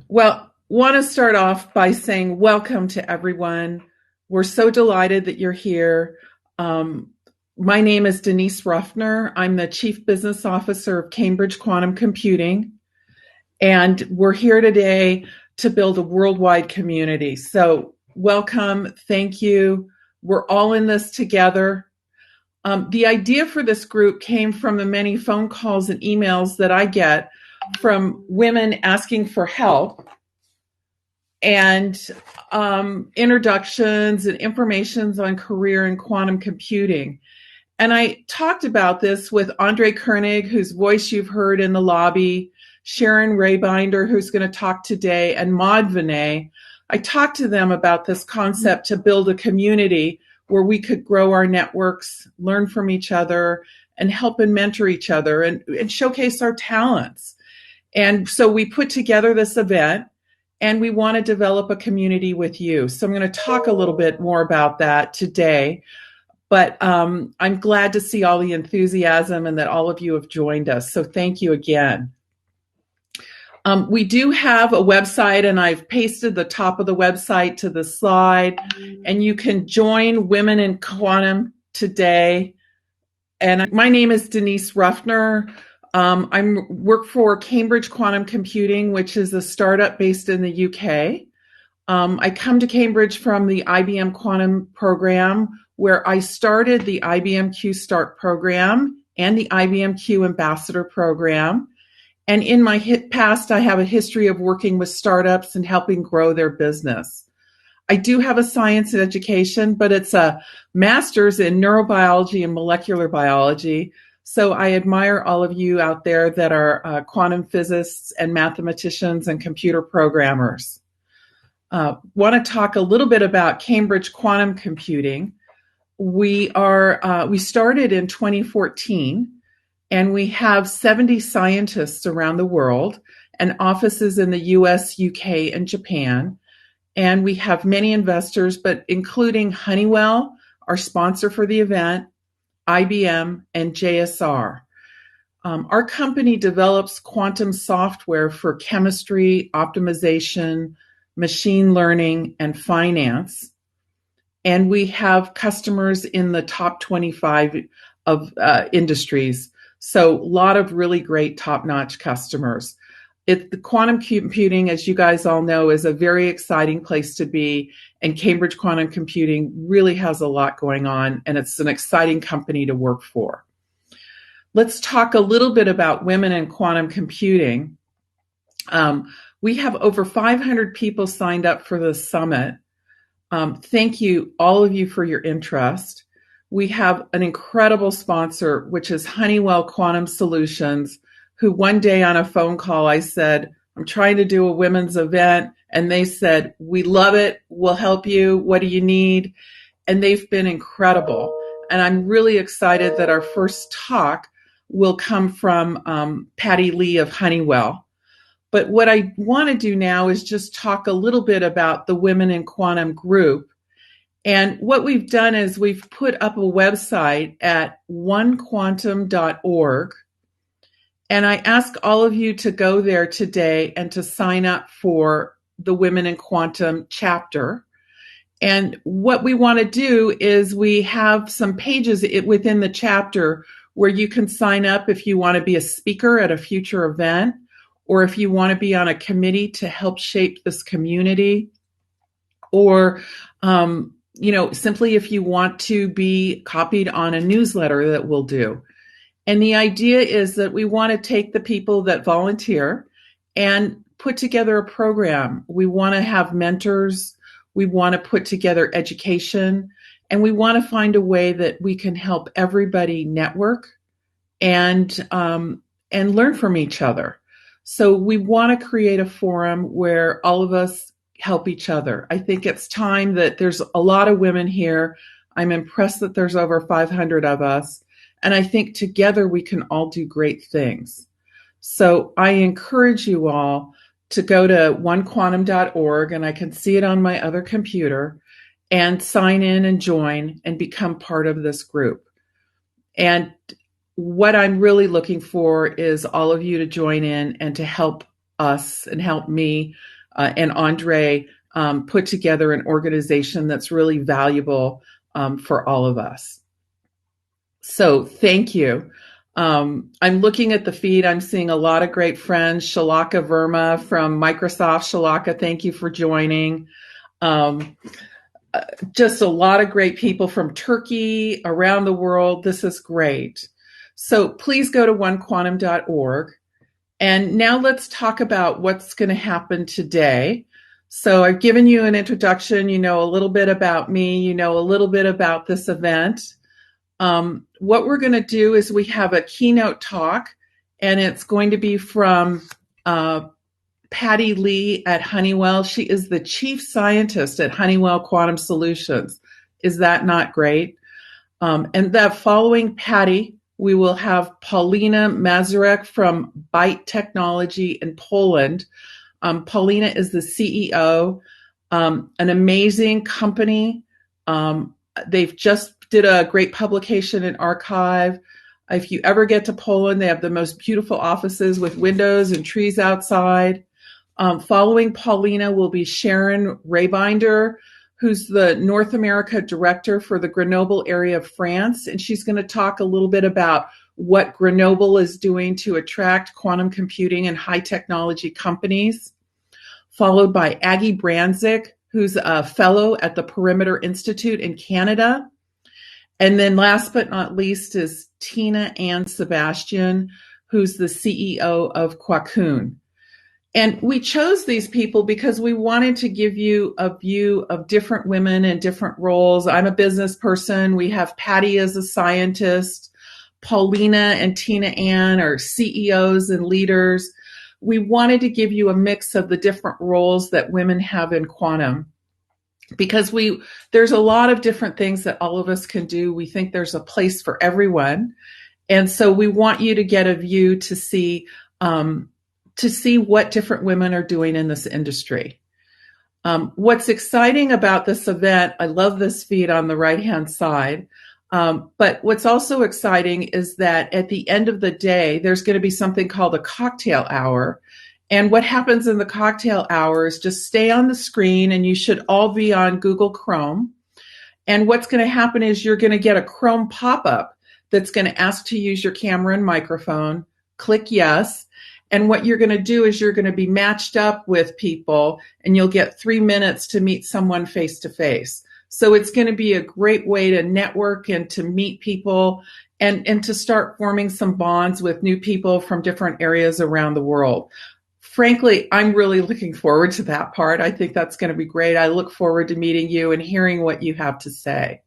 Well, want to start off by saying welcome to everyone. We're so delighted that you're here. Um, my name is Denise Ruffner. I'm the Chief Business Officer of Cambridge Quantum Computing, and we're here today to build a worldwide community. So, welcome, thank you. We're all in this together. The idea for this group came from the many phone calls and emails that I get from women asking for help and introductions and informations on career in quantum computing. And I talked about this with Andre Koenig, whose voice you've heard in the lobby, Sharon Raybinder, who's going to talk today, and Maud Vinay. I talked to them about this concept to build a community where we could grow our networks, learn from each other, and help and mentor each other and showcase our talents. And so we put together this event, and we want to develop a community with you. So I'm going to talk a little bit more about that today. But I'm glad to see all the enthusiasm and that all of you have joined us. So thank you again. We do have a website, and I've pasted the top of the website to the slide, and you can join Women in Quantum today. And my name is Denise Ruffner. I work for Cambridge Quantum Computing, which is a startup based in the UK. I come to Cambridge from the IBM Quantum program, where I started the IBM Q Start program and the IBM Q Ambassador program. And in my past, I have a history of working with startups and helping grow their business. I do have a science in education, but it's a master's in neurobiology and molecular biology. So I admire all of you out there that are quantum physicists and mathematicians and computer programmers. Want to talk a little bit about Cambridge Quantum Computing. We started in 2014, and we have 70 scientists around the world and offices in the US, UK, and Japan. And we have many investors, but including Honeywell, our sponsor for the event, IBM, and JSR. Our company develops quantum software for chemistry, optimization, machine learning, and finance. And we have customers in the top 25 of industries. So a lot of really great top-notch customers. The quantum computing, as you guys all know, is a very exciting place to be. And Cambridge Quantum Computing really has a lot going on, and it's an exciting company to work for. Let's talk a little bit about women in quantum computing. We have over 500 people signed up for the summit. Thank you, all of you, for your interest. We have an incredible sponsor, which is Honeywell Quantum Solutions, who one day on a phone call, I said, I'm trying to do a women's event. And they said, we love it. We'll help you. What do you need? And they've been incredible. And I'm really excited that our first talk will come from Patty Lee of Honeywell. But what I want to do now is just talk a little bit about the Women in Quantum group. And what we've done is we've put up a website at onequantum.org. And I ask all of you to go there today and to sign up for the Women in Quantum chapter. And what we want to do is we have some pages within the chapter where you can sign up if you want to be a speaker at a future event, or if you want to be on a committee to help shape this community, or simply if you want to be copied on a newsletter that we'll do. And the idea is that we want to take the people that volunteer and put together a program. We want to have mentors. We want to put together education. And we want to find a way that we can help everybody network and learn from each other. So we want to create a forum where all of us help each other. I think it's time that there's a lot of women here. I'm impressed that there's over 500 of us. And I think together we can all do great things. So I encourage you all to go to onequantum.org, and I can see it on my other computer, and sign in and join and become part of this group. And what I'm really looking for is all of you to join in and to help us and helped me and Andre put together an organization that's really valuable for all of us. So thank you. I'm looking at the feed. I'm seeing a lot of great friends. Shalaka Verma from Microsoft. Shalaka, thank you for joining. Just a lot of great people from Turkey, around the world. This is great. So please go to onequantum.org. And now let's talk about what's going to happen today. So I've given you an introduction. You know a little bit about me. You know a little bit about this event. What we're going to do is we have a keynote talk, and it's going to be from Patty Lee at Honeywell. She is the chief scientist at Honeywell Quantum Solutions. Is that not great? And that following Patty, we will have Paulina Mazurek from Byte Technology in Poland. Paulina is the CEO, an amazing company. They've just did a great publication in Archive. If you ever get to Poland, they have the most beautiful offices with windows and trees outside. Following Paulina will be Sharon Raybinder, who's the North America director for the Grenoble area of France. And she's going to talk a little bit about what Grenoble is doing to attract quantum computing and high technology companies. Followed by Aggie Brandzik, who's a fellow at the Perimeter Institute in Canada. And then last but not least is Tina Ann Sebastian, who's the CEO of Quackoon. And we chose these people because we wanted to give you a view of different women in different roles. I'm a business person. We have Patty as a scientist. Paulina and Tina Ann are CEOs and leaders. We wanted to give you a mix of the different roles that women have in quantum, because there's a lot of different things that all of us can do. We think there's a place for everyone. And so we want you to get a view to see what different women are doing in this industry. What's exciting about this event, I love this feed on the right-hand side, but what's also exciting is that at the end of the day, there's going to be something called a cocktail hour. And what happens in the cocktail hour is just stay on the screen, and you should all be on Google Chrome. And what's going to happen is you're going to get a Chrome pop-up that's going to ask to use your camera and microphone. Click yes. And what you're going to do is you're going to be matched up with people, and you'll get 3 minutes to meet someone face to face. So it's going to be a great way to network and to meet people and to start forming some bonds with new people from different areas around the world. Frankly, I'm really looking forward to that part. I think that's going to be great. I look forward to meeting you and hearing what you have to say.